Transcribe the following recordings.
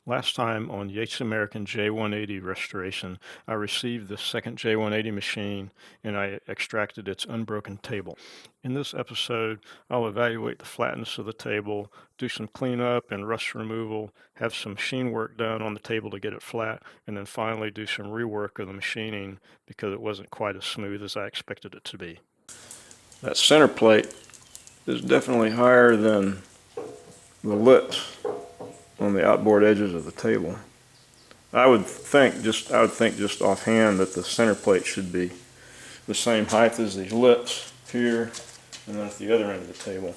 Last time on Yates American J180 restoration, I received the second J180 machine and I extracted its unbroken table. In this episode, I'll evaluate the flatness of the table, do some cleanup and rust removal, have some machine work done on the table to get it flat, and then finally do some rework of the machining because it wasn't quite as smooth as I expected it to be. That center plate is definitely higher than the lips on the outboard edges of the table. I would think just offhand that the center plate should be the same height as these lips here and then at the other end of the table.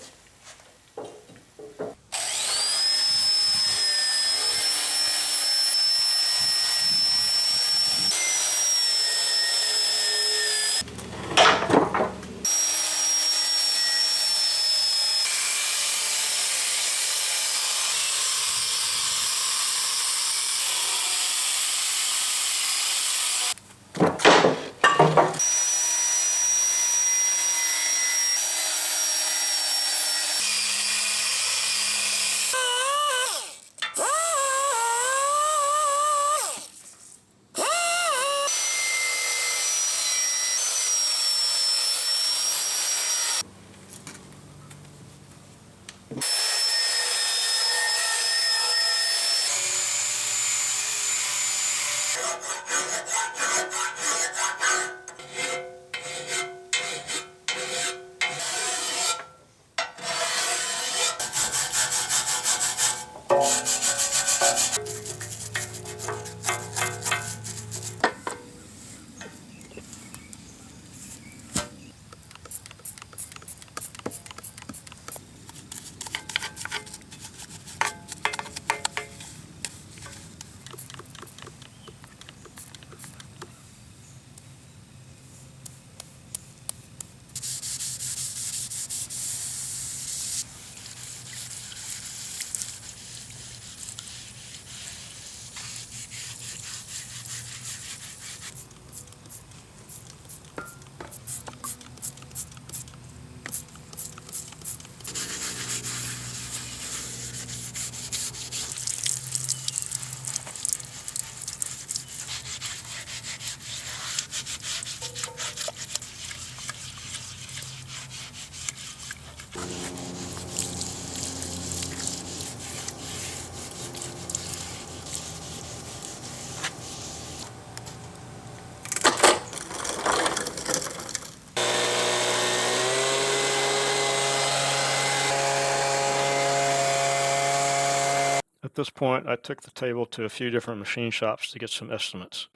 At this point, I took the table to a few different machine shops to get some estimates.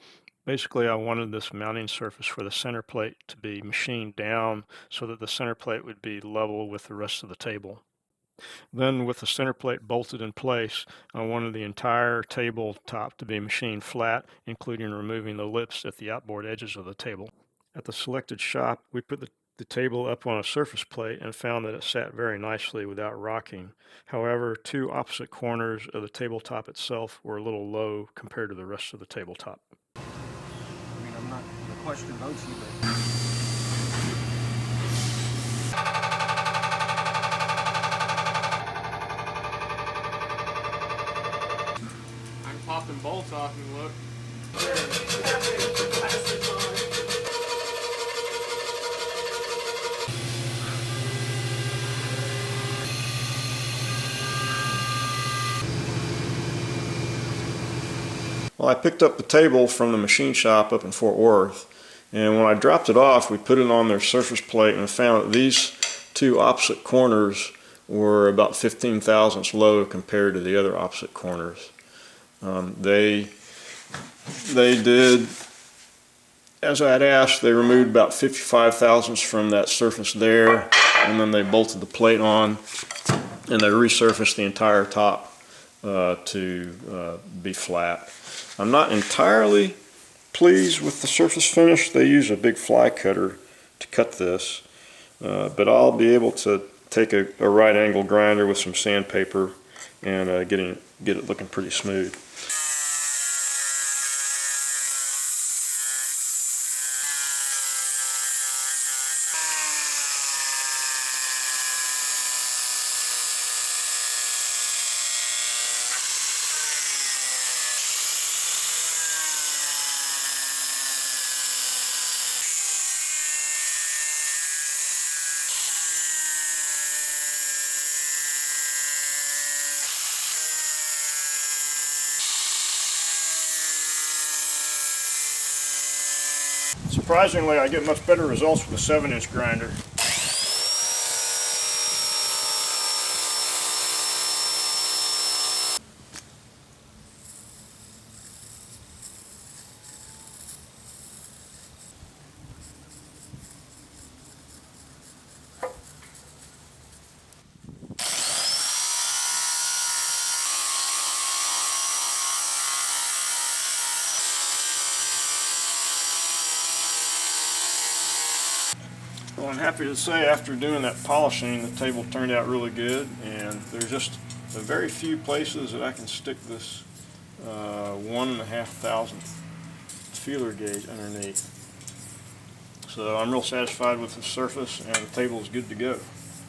Basically, I wanted this mounting surface for the center plate to be machined down so that the center plate would be level with the rest of the table. Then with the center plate bolted in place, I wanted the entire table top to be machined flat, including removing the lips at the outboard edges of the table. At the selected shop, we put the table up on a surface plate and found that it sat very nicely without rocking. However, two opposite corners of the tabletop itself were a little low compared to the rest of the tabletop. I mean, I'm not going to question votes you, but I'm popping bolts off and look. Well, I picked up the table from the machine shop up in Fort Worth, and when I dropped it off, we put it on their surface plate and found that these two opposite corners were about 15 thousandths low compared to the other opposite corners. They did, as I had asked, they removed about 55 thousandths from that surface there, and then they bolted the plate on, and they resurfaced the entire top to be flat. I'm not entirely pleased with the surface finish. They use a big fly cutter to cut this, but I'll be able to take a right angle grinder with some sandpaper and get it looking pretty smooth. Surprisingly, I get much better results with a 7-inch grinder. Well, I'm happy to say after doing that polishing, the table turned out really good, and there's just a very few places that I can stick this 1.5 thousandth feeler gauge underneath. So I'm real satisfied with the surface, and the table is good to go.